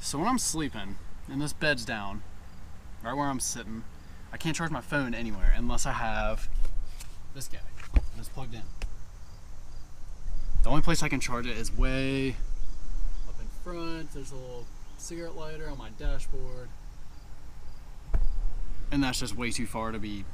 So when I'm sleeping and this bed's down, right where I'm sitting, I can't charge my phone anywhere unless I have this guy that's plugged in. The only place I can charge it is way up in front. There's a little cigarette lighter on my dashboard. And that's just way too far to be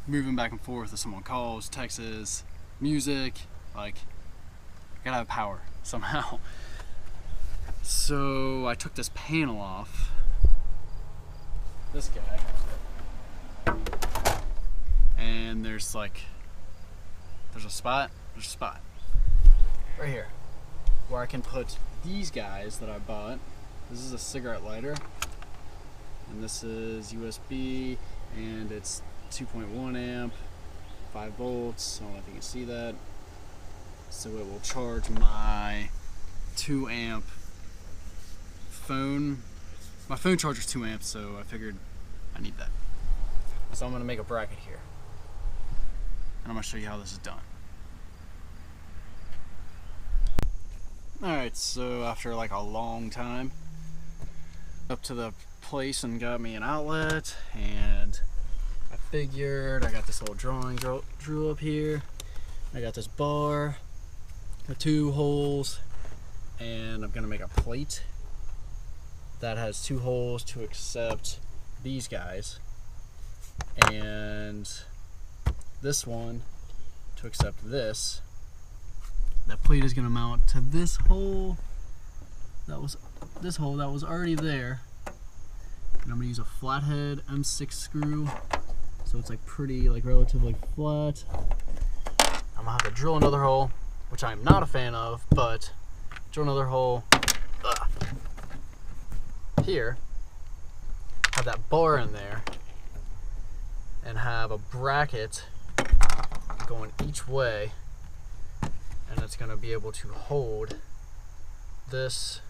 moving back and forth if someone calls, texts, music. Like, I gotta have power somehow. So I took this panel off, this guy, and there's a spot right here where I can put these guys that I bought. This is a cigarette lighter, and this is USB, and it's 2.1 amp, 5 volts. I don't know if you can see that. So it will charge my 2 amp phone. My phone charger's 2 amps, so I figured I need that. So I'm gonna make a bracket here, and I'm gonna show you how this is done. Alright, so after like a long time, up to the place and got me an outlet, and I figured I got this little drawing drew up here. I got this bar with 2 holes, and I'm gonna make a plate that has 2 holes to accept these guys, and this one to accept this. That plate is gonna mount to this hole that was already there, and I'm gonna use a flathead M6 screw, so it's like pretty, like relatively flat. I'm gonna have to drill another hole, which I'm not a fan of, but drill another hole here, have that bar in there, and have a bracket going each way, and it's going to be able to hold this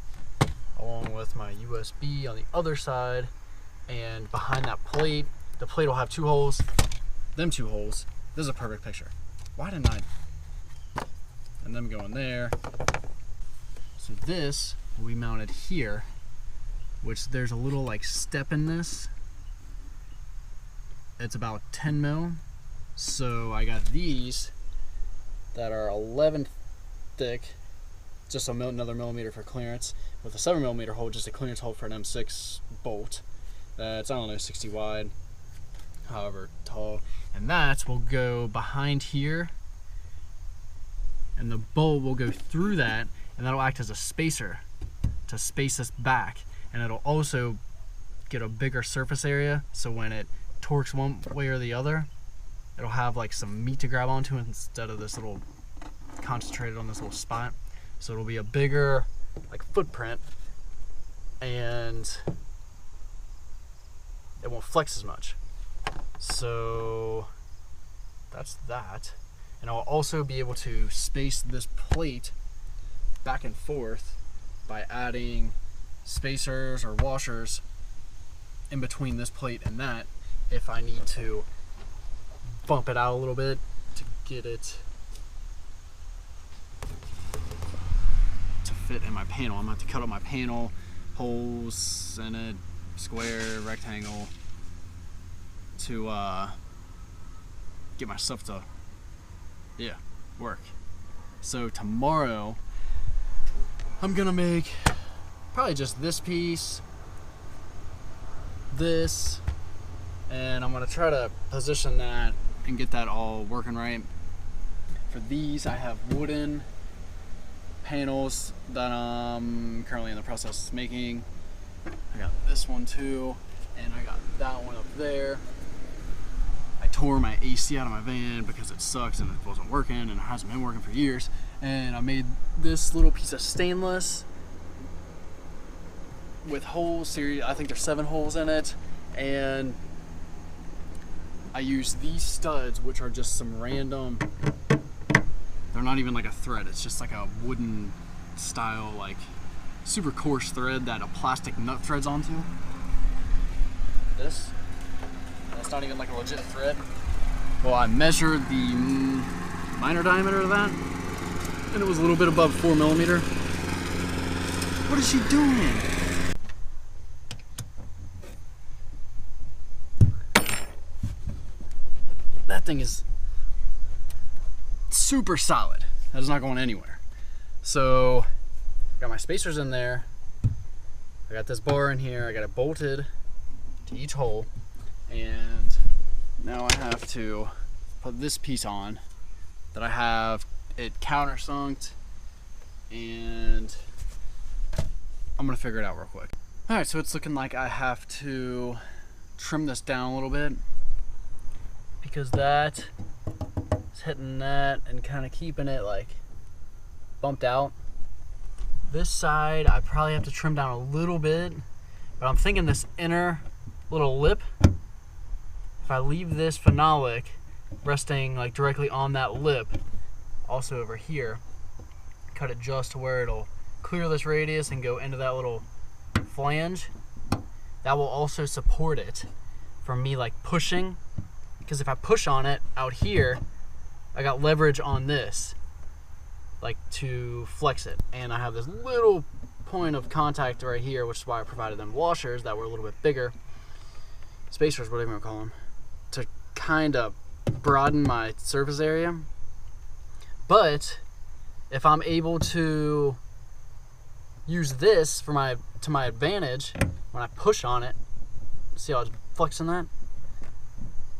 along with my USB on the other side. And behind that plate, the plate will have 2 holes, them 2 holes. This is a perfect picture. Why didn't I? And them going there. So this will be mounted here, which there's a little like step in this. It's about 10 mil. So I got these that are 11 thick, just another millimeter for clearance, with a 7 millimeter hole, just a clearance hole for an M6 bolt. That's, I don't know, 60 wide, however tall. And that will go behind here, and the bolt will go through that, and that'll act as a spacer to space this back. And it'll also get a bigger surface area, so when it torques one way or the other, it'll have like some meat to grab onto instead of this little concentrated on this little spot. So it'll be a bigger like footprint, and it won't flex as much. So that's that. And I'll also be able to space this plate back and forth by adding spacers or washers in between this plate and that, if I need to bump it out a little bit to get it to fit in my panel. I'm going to have to cut up my panel, holes in it, square, rectangle, to get my stuff to work. So tomorrow I'm gonna make probably just this piece, this, and I'm gonna try to position that and get that all working right. For these, I have wooden panels that I'm currently in the process of making. I got this one too, and I got that one up there. I tore my AC out of my van because it sucks and it wasn't working, and it hasn't been working for years. And I made this little piece of stainless with holes. I think there's 7 holes in it, and I used these studs, which are just some random, they're not even like a thread, it's just like a wooden style, like super coarse thread that a plastic nut threads onto. That's not even like a legit thread. Well, I measured the minor diameter of that, and it was a little bit above 4 millimeter. What is she doing? that thing is super solid. That is not going anywhere. So I got my spacers in there. I got this bar in here. I got it bolted to each hole. And now I have to put this piece on that I have it countersunked, and I'm gonna figure it out real quick. All right, so it's looking like I have to trim this down a little bit because that is hitting that and kind of keeping it like bumped out. This side I probably have to trim down a little bit, but I'm thinking this inner little lip, if I leave this phenolic resting like directly on that lip, also over here, cut it just to where it'll clear this radius and go into that little flange, that will also support it from me like pushing, because if I push on it out here, I got leverage on this like to flex it, and I have this little point of contact right here, which is why I provided them washers that were a little bit bigger, spacers, whatever you want to call them, to kind of broaden my surface area. But if I'm able to use this for to my advantage when I push on it, see how it's flexing that,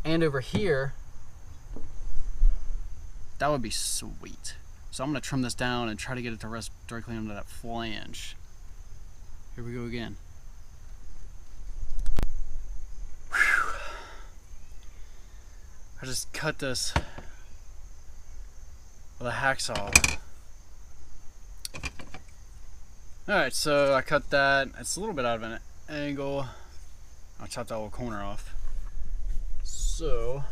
and over here, that would be sweet. So I'm gonna trim this down and try to get it to rest directly under that flange. Here we go again. Whew. I just cut this with a hacksaw. Alright, so I cut that. It's a little bit out of an angle. I'll chop that little corner off. So,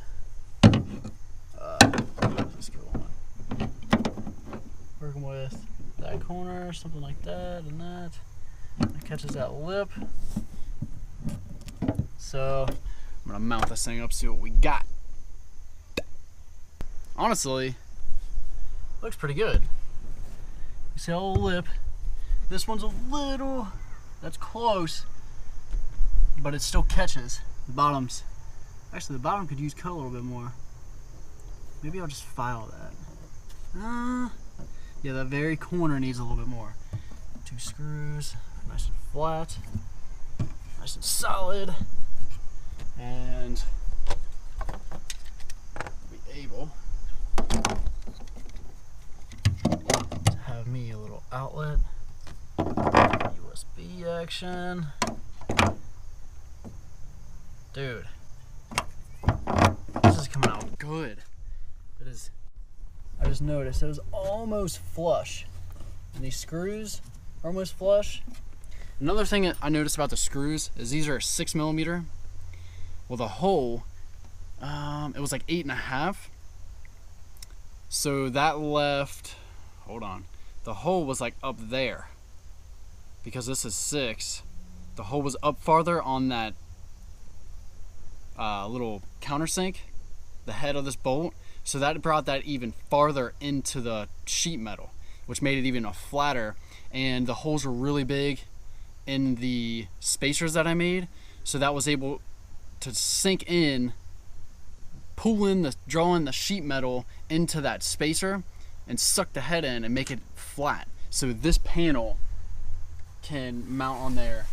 let's go on. Working with that corner, something like that, and that. It catches that lip. So, I'm gonna mount this thing up, see what we got. Honestly, looks pretty good. You see that little lip? This one's a little, that's close, but it still catches. The bottom's, actually the bottom could use cut a little bit more. Maybe I'll just file that. Yeah, that very corner needs a little bit more. 2 screws, nice and flat, nice and solid, and be able to have me a little outlet, USB action. Dude, this is coming out good. It is. I just noticed it was almost flush, and these screws are almost flush. Another thing that I noticed about the screws is these are 6mm. Well, the hole, it was like 8.5. So that left, hold on, the hole was like up there. Because this is 6, the hole was up farther on that little countersink, the head of this bolt. So that brought that even farther into the sheet metal, which made it even flatter. And the holes were really big in the spacers that I made, so that was able to sink in, pull in draw in the sheet metal into that spacer and suck the head in and make it flat. So this panel can mount on there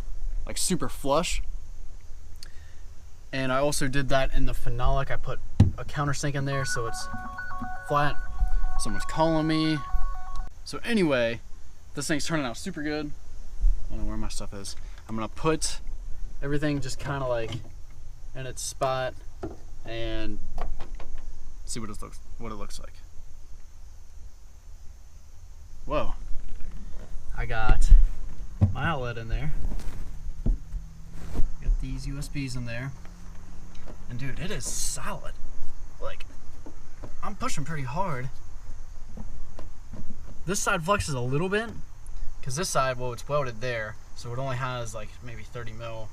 like super flush. And I also did that in the phenolic. I put a countersink in there so it's flat. Someone's calling me. So anyway, this thing's turning out super good. I don't know where my stuff is. I'm gonna put everything just kind of like in its spot and see what it looks like. Whoa! I got my outlet in there. Got these USBs in there, and dude, it is solid. Like, I'm pushing pretty hard. This side flexes a little bit because this side, well, it's welded there, so it only has like maybe 30 mil.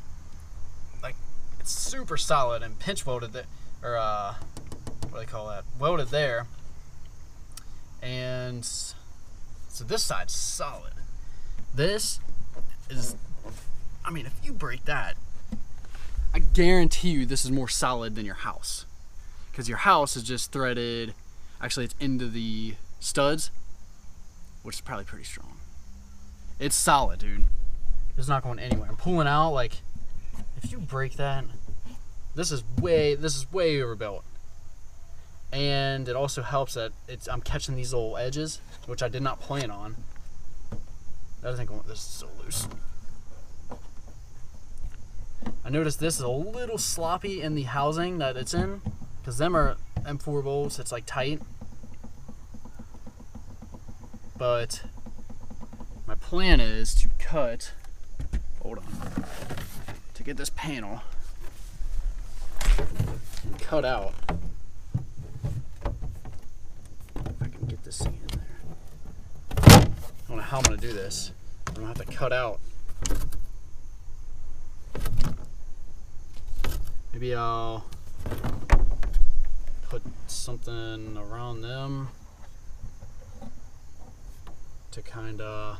Like, it's super solid and pinch welded there, or what do they call that? Welded there. And so this side's solid. This is, I mean, if you break that, I guarantee you this is more solid than your house. because your house is just threaded, actually it's into the studs, which is probably pretty strong. It's solid, dude. It's not going anywhere. I'm pulling out, like, if you break that, this is way overbuilt. And it also helps that I'm catching these little edges, which I did not plan on. I think this is so loose. I noticed this is a little sloppy in the housing that it's in, because them are M4 bolts. It's like tight. But my plan is to cut. Hold on. To get this panel and cut out. If I can get this thing in there. I don't know how I'm gonna do this. I'm gonna have to cut out. Maybe I'll put something around them to kind of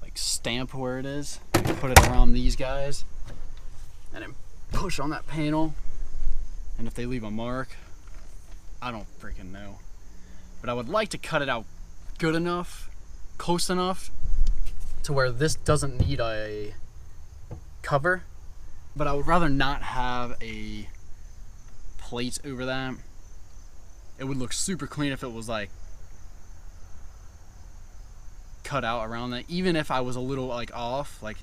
like stamp where it is. Put it around these guys and then push on that panel. And if they leave a mark, I don't freaking know. But I would like to cut it out good enough, close enough to where this doesn't need a cover. But I would rather not have a plate over that. It would look super clean if it was like cut out around that. Even if I was a little like off, like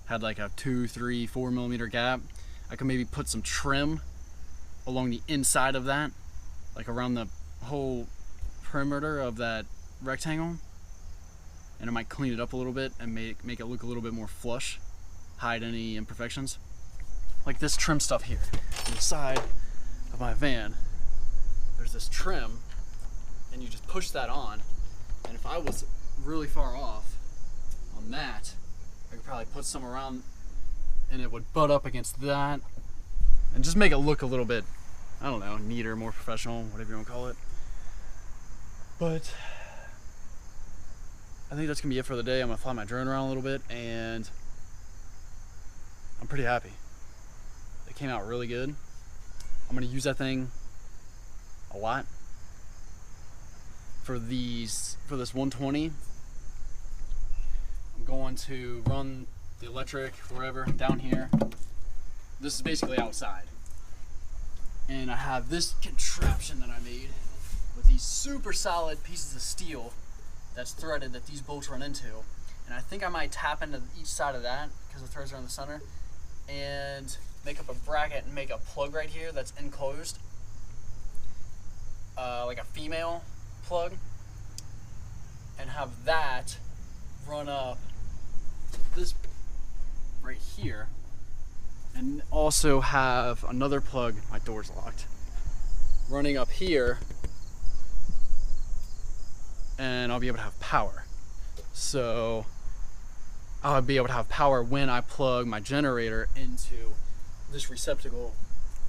had like a 2, 3, 4 millimeter gap, I could maybe put some trim along the inside of that, like around the whole perimeter of that rectangle, and it might clean it up a little bit and make it look a little bit more flush, hide any imperfections. Like this trim stuff here on the side of my van, there's this trim, and you just push that on, and if I was really far off on that, I could probably put some around and it would butt up against that and just make it look a little bit, I don't know, neater, more professional, whatever you want to call it. But I think that's gonna be it for the day. I'm gonna fly my drone around a little bit, and I'm pretty happy. It came out really good. I'm gonna use that thing a lot. For this 120, I'm going to run the electric wherever down here. This is basically outside, and I have this contraption that I made with these super solid pieces of steel that's threaded that these bolts run into, and I think I might tap into each side of that because the threads are in the center, and make up a bracket and make a plug right here that's enclosed, like a female plug, and have that run up this right here, and also have another plug, my door's locked, running up here, and I'll be able to have power. So I'll be able to have power when I plug my generator into this receptacle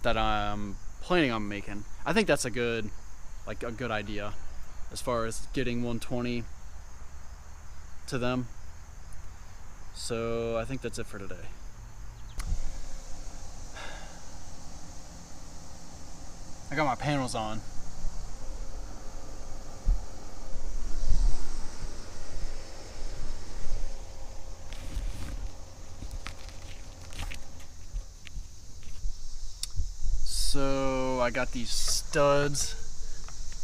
that I'm planning on making. I think that's a good idea as far as getting 120 to them. So I think that's it for today. I got my panels on. So I got these studs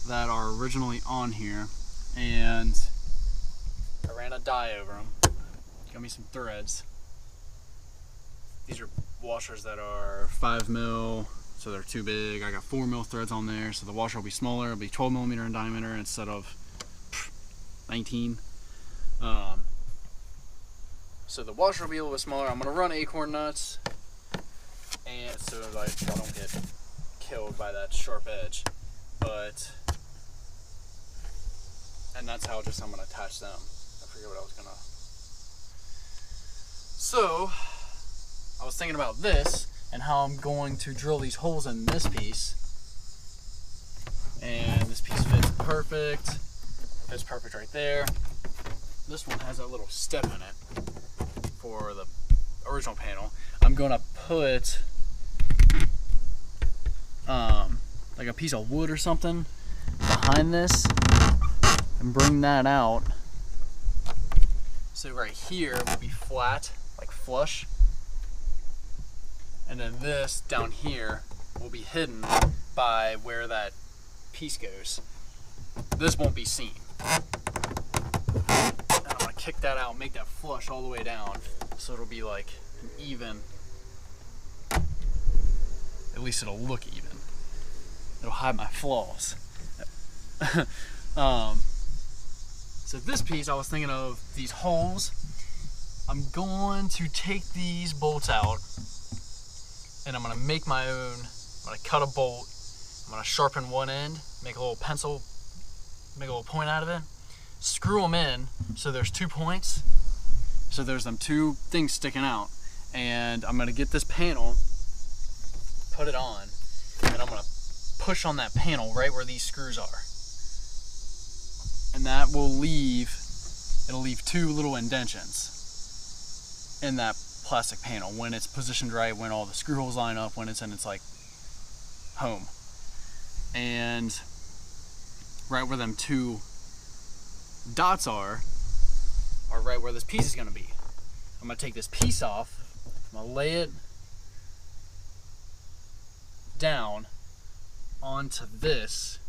that are originally on here, and I ran a die over them. Got me some threads. These are washers that are 5 mil, so they're too big. I got 4 mil threads on there, so the washer will be smaller. It'll be 12 millimeter in diameter instead of 19. So the washer will be a little bit smaller. I'm gonna run acorn nuts, and so like I don't get killed by that sharp edge. And that's how I'm gonna attach them. I forget what I was gonna. So I was thinking about this and how I'm going to drill these holes in this piece, and this piece fits perfect. Fits perfect right there. This one has a little step in it for the original panel. I'm gonna put like a piece of wood or something behind this and bring that out. So right here will be flat, like flush. And then this down here will be hidden by where that piece goes. This won't be seen. And I'm gonna kick that out, make that flush all the way down, so it'll be like an even, at least it'll look even. It'll hide my flaws. So this piece, I was thinking of these holes. I'm going to take these bolts out and I'm gonna make my own. I'm gonna cut a bolt, I'm gonna sharpen one end, make a little pencil, make a little point out of it, screw them in so there's 2 points, so there's them 2 things sticking out, and I'm gonna get this panel, put it on, and I'm gonna push on that panel right where these screws are, and that will leave, it'll leave 2 little indentions in that plastic panel when it's positioned right, when all the screw holes line up, when it's in its like home. And right where them 2 dots are right where this piece is going to be. I'm going to take this piece off, I'm going to lay it down onto this,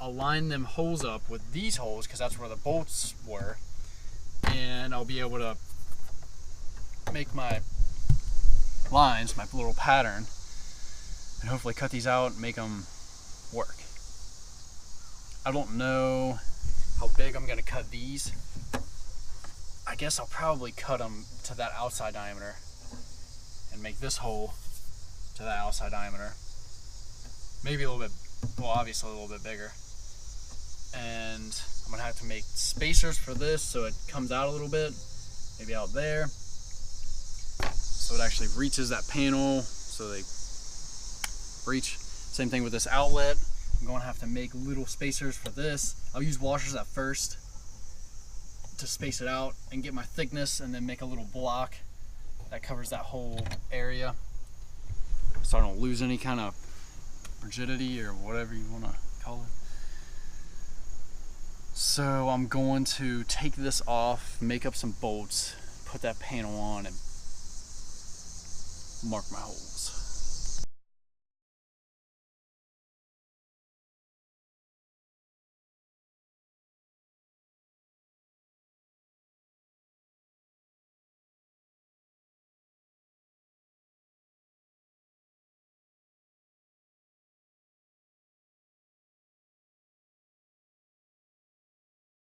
align them holes up with these holes because that's where the bolts were, and I'll be able to make my lines, my little pattern, and hopefully cut these out and make them work. I don't know how big I'm going to cut these. I guess I'll probably cut them to that outside diameter and make this hole to that outside diameter. Maybe a little bit, well, obviously a little bit bigger. And I'm going to have to make spacers for this so it comes out a little bit, maybe out there, so it actually reaches that panel, so they reach. Same thing with this outlet. I'm going to have to make little spacers for this. I'll use washers at first to space it out and get my thickness, and then make a little block that covers that whole area so I don't lose any kind of rigidity or whatever you want to call it. So I'm going to take this off, make up some bolts, put that panel on, and mark my holes.